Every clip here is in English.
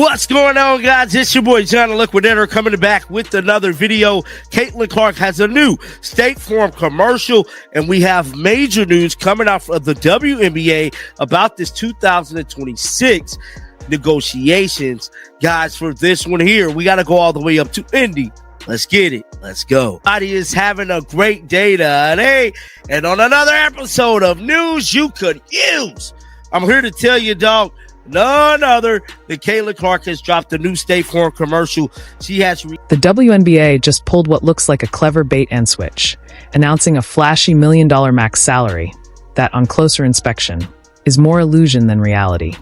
What's going on, guys? It's your boy John the Liquidator coming back with another video. Caitlin Clark has a new State Farm commercial, and we have major news coming out of the WNBA about this 2026 negotiations. Guys, for this one here, we got to go all the way up to Indy. Let's get it. Let's go. Everybody is having a great day today, and on another episode of News You Could Use, I'm here to tell you, dog, none other than Caitlin Clark has dropped a new State Farm commercial. She has the WNBA just pulled what looks like a clever bait and switch, announcing a flashy $1 million max salary that, on closer inspection, is more illusion than reality.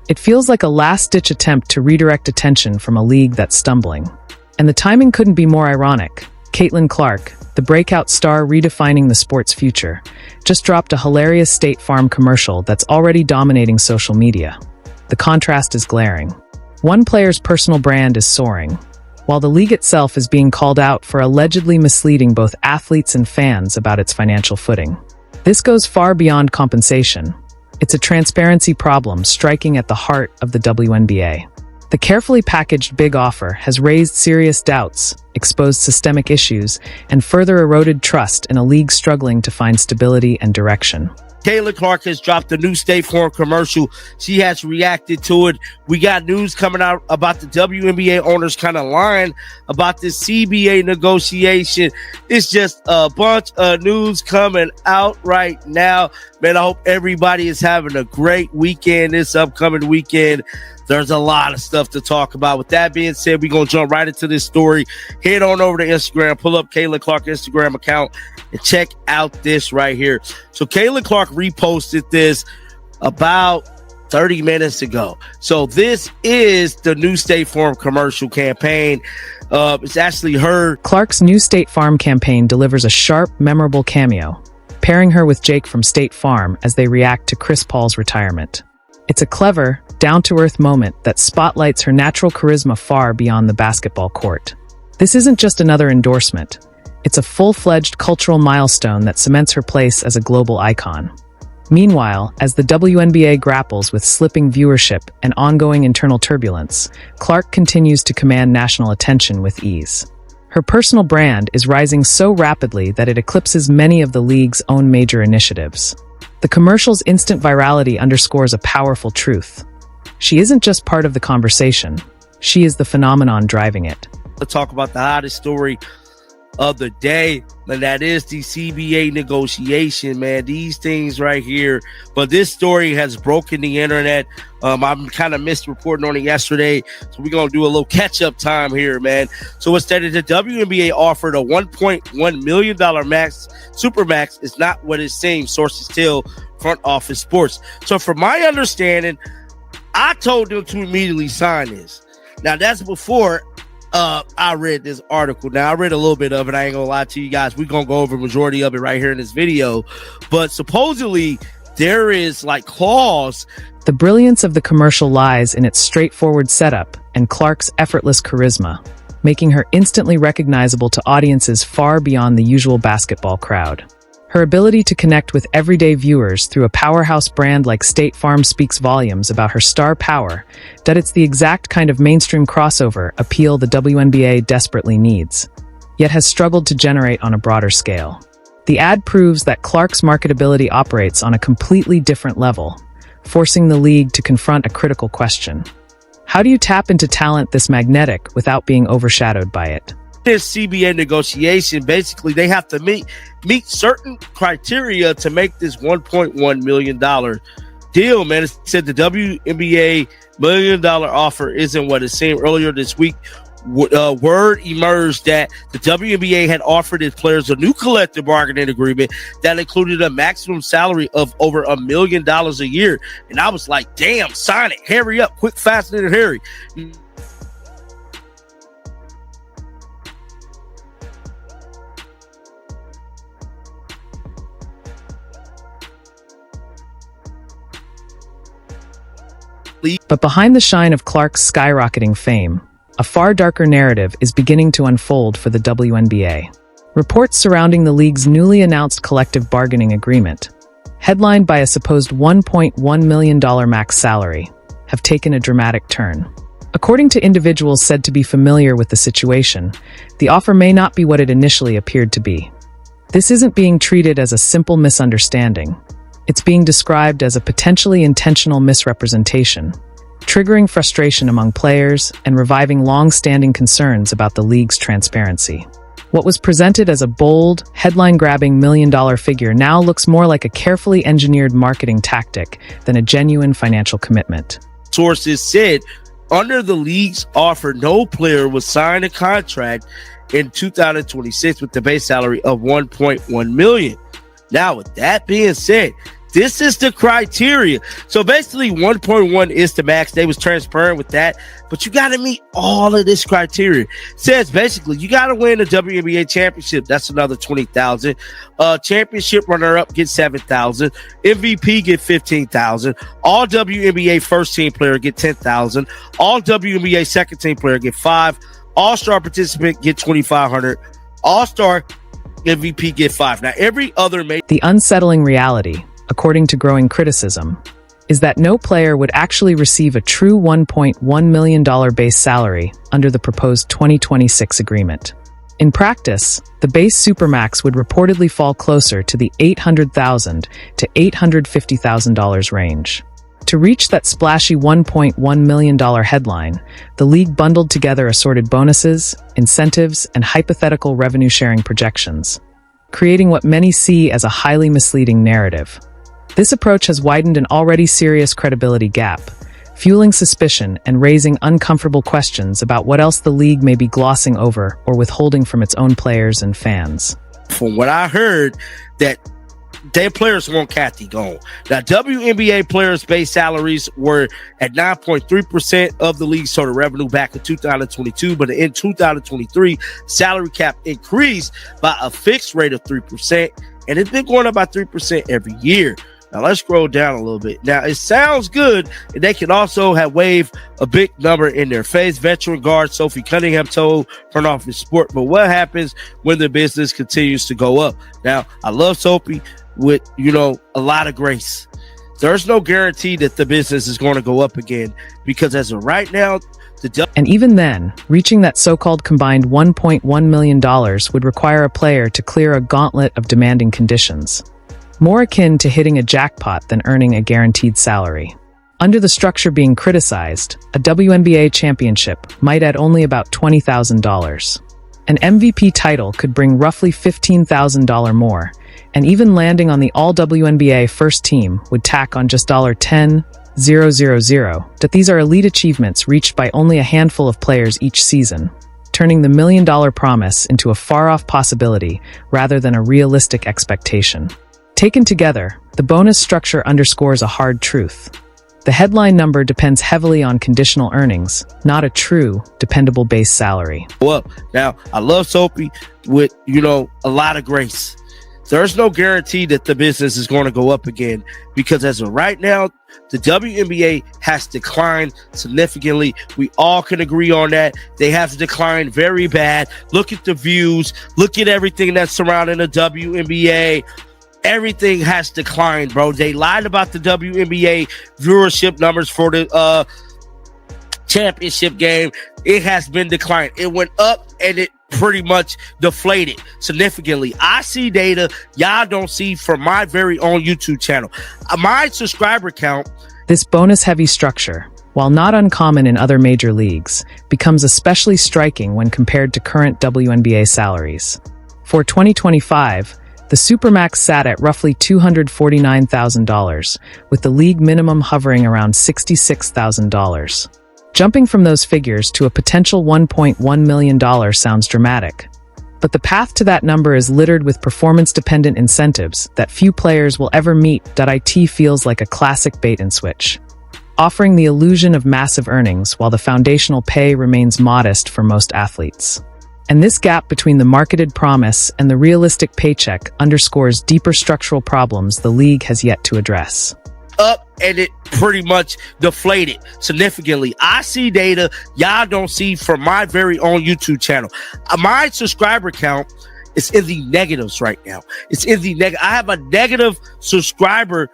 It feels like a last-ditch attempt to redirect attention from a league that's stumbling. And the timing couldn't be more ironic. Caitlin Clark, the breakout star redefining the sport's future, just dropped a hilarious State Farm commercial that's already dominating social media. The contrast is glaring. One player's personal brand is soaring, while the league itself is being called out for allegedly misleading both athletes and fans about its financial footing. This goes far beyond compensation. It's a transparency problem striking at the heart of the WNBA. The carefully packaged big offer has raised serious doubts, exposed systemic issues, and further eroded trust in a league struggling to find stability and direction. Caitlin Clark has dropped a new State Farm commercial. She has reacted to it. We got news coming out about the WNBA owners kind of lying about this CBA negotiation. It's just a bunch of news coming out right now. Man, I hope everybody is having a great weekend this upcoming weekend. There's a lot of stuff to talk about. With that being said, we're going to jump right into this story. Head on over to Instagram, pull up Caitlin Clark Instagram account, and check out this right here. So Caitlin Clark reposted this about 30 minutes ago. So this is the new State Farm commercial campaign. It's actually her. Clark's new State Farm campaign delivers a sharp, memorable cameo, pairing her with Jake from State Farm as they react to Chris Paul's retirement. It's a clever, down-to-earth moment that spotlights her natural charisma far beyond the basketball court. This isn't just another endorsement. It's a full-fledged cultural milestone that cements her place as a global icon. Meanwhile, as the WNBA grapples with slipping viewership and ongoing internal turbulence, Clark continues to command national attention with ease. Her personal brand is rising so rapidly that it eclipses many of the league's own major initiatives. The commercial's instant virality underscores a powerful truth. She isn't just part of the conversation. She is the phenomenon driving it. Let's talk about the hottest story of the day, and that is the CBA negotiation, man. These things right here. But this story has broken the internet. I'm kind of missed reporting on it yesterday, so we're going to do a little catch-up time here, man. So it stated the WNBA offered a $1.1 million max. Supermax is not what it seems, sources tell Front Office Sports. So from my understanding, I told them to immediately sign this. Now, that's before I read this article. Now, I read a little bit of it. I ain't gonna lie to you guys. We're gonna go over the majority of it right here in this video. But supposedly, there is like clause. The brilliance of the commercial lies in its straightforward setup and Clark's effortless charisma, making her instantly recognizable to audiences far beyond the usual basketball crowd. Her ability to connect with everyday viewers through a powerhouse brand like State Farm speaks volumes about her star power, that it's the exact kind of mainstream crossover appeal the WNBA desperately needs, yet has struggled to generate on a broader scale. The ad proves that Clark's marketability operates on a completely different level, forcing the league to confront a critical question. How do you tap into talent this magnetic without being overshadowed by it? This CBA negotiation, basically they have to meet certain criteria to make this $1.1 million deal, man. It said the WNBA $1 million offer isn't what it seemed. Earlier this week, word emerged that the WNBA had offered its players a new collective bargaining agreement that included a maximum salary of over $1 million a year. And I was like, damn, sign it. Hurry up. Quick, fast, and hurry. But behind the shine of Clark's skyrocketing fame, a far darker narrative is beginning to unfold for the WNBA. Reports surrounding the league's newly announced collective bargaining agreement, headlined by a supposed $1.1 million max salary, have taken a dramatic turn. According to individuals said to be familiar with the situation, the offer may not be what it initially appeared to be. This isn't being treated as a simple misunderstanding. It's being described as a potentially intentional misrepresentation, triggering frustration among players and reviving long-standing concerns about the league's transparency. What was presented as a bold, headline-grabbing million-dollar figure now looks more like a carefully engineered marketing tactic than a genuine financial commitment. Sources said under the league's offer, no player would sign a contract in 2026 with the base salary of $1.1 million. Now, with that being said, this is the criteria. So basically 1.1 is the max. They was transparent with that, but you got to meet all of this criteria. It says basically you got to win the WNBA championship. That's another 20,000. Championship runner up get 7,000. MVP get 15,000. All WNBA first team player get 10,000. All WNBA second team player get 5. All-star participant get 2,500. All-star MVP get 5. Now every other The unsettling reality, according to growing criticism, is that no player would actually receive a true $1.1 million base salary under the proposed 2026 agreement. In practice, the base supermax would reportedly fall closer to the $800,000 to $850,000 range. To reach that splashy $1.1 million headline, the league bundled together assorted bonuses, incentives, and hypothetical revenue-sharing projections, creating what many see as a highly misleading narrative. This approach has widened an already serious credibility gap, fueling suspicion and raising uncomfortable questions about what else the league may be glossing over or withholding from its own players and fans. From what I heard, that their players want Kathy gone. Now, WNBA players' base salaries were at 9.3% of the league's total revenue back in 2022, but in 2023, salary cap increased by a fixed rate of 3%, and it's been going up by 3% every year. Now, let's scroll down a little bit. Now, it sounds good. And they can also have waved a big number in their face. Veteran guard Sophie Cunningham told Front Office Sport, but what happens when the business continues to go up? Now, I love Sophie with, a lot of grace. There's no guarantee that the business is going to go up again because as of right now, and even then, reaching that so-called combined $1.1 million would require a player to clear a gauntlet of demanding conditions, more akin to hitting a jackpot than earning a guaranteed salary. Under the structure being criticized, a WNBA championship might add only about $20,000. An MVP title could bring roughly $15,000 more, and even landing on the All-WNBA first team would tack on just $10,000. That these are elite achievements reached by only a handful of players each season, turning the million-dollar promise into a far-off possibility rather than a realistic expectation. Taken together, the bonus structure underscores a hard truth. The headline number depends heavily on conditional earnings, not a true, dependable base salary. Well, now, I love Sophie with, a lot of grace. There's no guarantee that the business is going to go up again because as of right now, the WNBA has declined significantly. We all can agree on that. They have declined very bad. Look at the views. Look at everything that's surrounding the WNBA. Everything has declined, bro. They lied about the WNBA viewership numbers for the championship game. It has been declined. It went up and it pretty much deflated significantly. I see data y'all don't see from my very own YouTube channel. My subscriber count. This bonus-heavy structure, while not uncommon in other major leagues, becomes especially striking when compared to current WNBA salaries. For 2025, the Supermax sat at roughly $249,000, with the league minimum hovering around $66,000. Jumping from those figures to a potential $1.1 million sounds dramatic, but the path to that number is littered with performance-dependent incentives that few players will ever meet. It feels like a classic bait-and-switch, offering the illusion of massive earnings while the foundational pay remains modest for most athletes. And this gap between the marketed promise and the realistic paycheck underscores deeper structural problems the league has yet to address. Up and it pretty much deflated significantly. I see data y'all don't see from my very own YouTube channel. My subscriber count is in the negatives right now. It's in the negative. I have a negative subscriber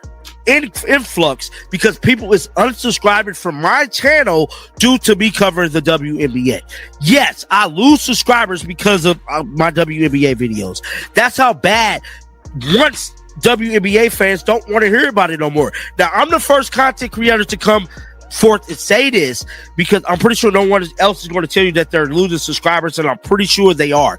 influx because people is unsubscribing from my channel due to me covering the WNBA. Yes, I lose subscribers because of my WNBA videos. That's how bad once WNBA fans don't want to hear about it no more. Now, I'm the first content creator to come forth and say this because I'm pretty sure no one else is going to tell you that they're losing subscribers, and I'm pretty sure they are.